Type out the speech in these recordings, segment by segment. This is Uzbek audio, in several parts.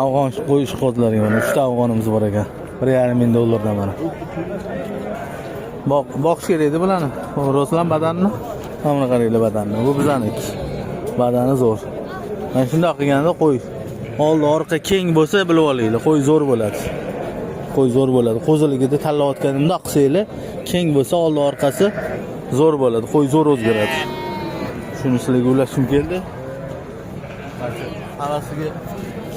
Afg'on qo'yish qozlari mana 3 ta afg'onimiz bor ekan. 1,5 ming dollardan mana. Boqish kerak edi bularni. Ruslan badanni. Mana qaranglar badanni. Bu bizaniki. Badani zo'r. Mana shunday qilganda qo'y oldi orqa keng bo'lsa bilib olinglar. Qo'y zo'r bo'ladi. Qo'y zo'r bo'ladi. Qo'ziligida tanlayotganimda qilsanglar, keng bo'lsa oldi orqasi zo'r bo'ladi. Qo'y zo'r o'zgaradi. Shuni sizlarga ulashim keldi. Arasiga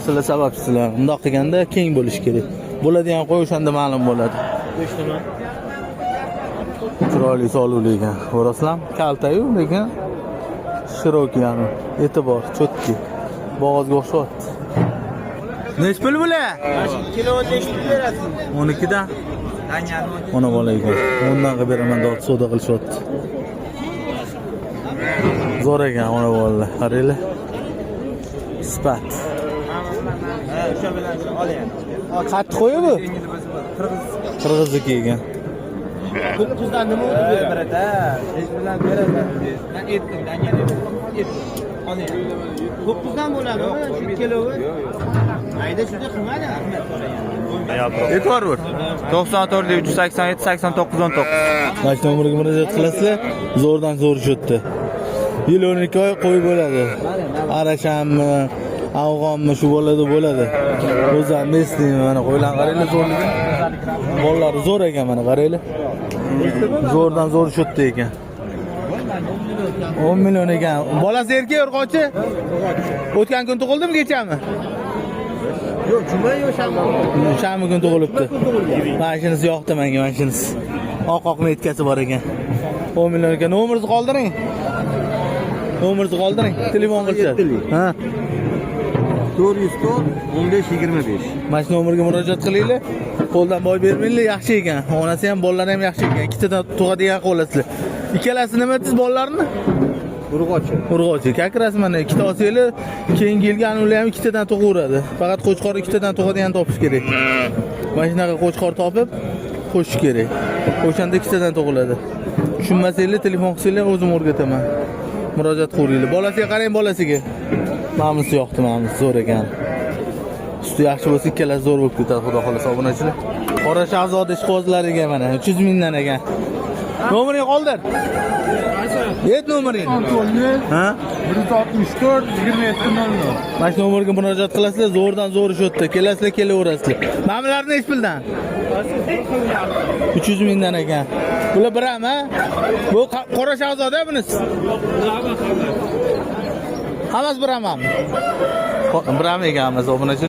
sizlar sababsizlar. Bundoq qilganda keng bo'lish kerak. Bo'ladigan qo'y o'shanda ma'lum bo'ladi. Go'shtimi? Chiroyli soluvli ekan. Ko'rasizlar? Kaltayu, lekin shiroki yani. Eti bor, cho'tki. Bo'g'ozga o'xshatdi. Nech pul bular? 2 kg 5 pul berasiz. 12 dan. Ona bola ekan. 10 dan qilib beraman deb savdo qilishyapti. Zo'r ekan ona bolalar. Qaranglar. Spat. Ha, o'sha bilan oling. Qattiq qo'yi bu? Qirg'izniki ekan. Bizdan nima o'tdi birada? Hech bilan beraman. Men aytdim, yana aytdim. Oling. 9dan bo'ladimi? 1 kilovi. Mayda shunday qilmadi, Ahmed so'ragan. E'tibor ber. 94 387 89 19. Mana nomeriga murojaat qilasizlar. Zo'rdan zo'r shotdi. Yil 12 oy qo'y bo'ladi. Arashammi, afg'onmi shu bo'ladi. O'zim eslayman mana qo'ylar qaranglar zo'rligi. Bolalari zo'r ekan mana qaranglar. Zo'rdan zo'r shotdi ekan. 10 million ekan. Bolasi erkak urg'ochi? O'tgan kun tug'ildimi kechami? Yo'q, juma yo'q shanba. Shanba kun tug'ilibdi. Mana shunisi yoqdi menga, mana shunisi. Oq metkasi bor ekan. 10 million ekan. Nomeringizni qoldiring. Nomeringizni qoldiring. Telefon qilishadi. Ha. 410 15 25. Mana shu nomerga murojaat qilinglar. Qo'ldan boy bermanglar, yaxshi ekan. Onasi ham, bolalari ham yaxshi ekan. Ikkitadan tug'adigan qo'lasizlar. Ikkalasi nima deysiz bolalarni? Urg'ochi. Kakrasi mana ikkita olsanglar, keyingi yilga ular ham ikkitadan tug'averadi. Faqat qo'chqor ikkitadan tug'adigan topish kerak. Mana shunaqa qo'chqor topib qo'shish kerak. O'shanda ikkitadan tug'iladi. Tushunmasanglar, telefon qilsanglar o'zim o'rgataman. Murojaat qiling. Bolasiga qarang, bolasiga. Ma'misi yoqdi, ma'misi zo'r ekan. Suti yaxshi bo'lsa ikkalasi zo'r bo'lib ketadi, xudo xolasa obunachilar. Qora shahzoda ishqibozlariga mana 300 mingdan ekan. Nomering qoldir. Yet nomering. Ha? 164 2700. Mana shu nomerga murojaat qilasizlar, zo'rdan zo'r shotdi. Kelasizlar, kelaverasizlar. Ma'millarni hech puldan. 300 mingdan ekan. Bular biram, ha? Bu qora shahzoda bunisi. Hammasi biram. Biram ekan, hammasi obunachilar.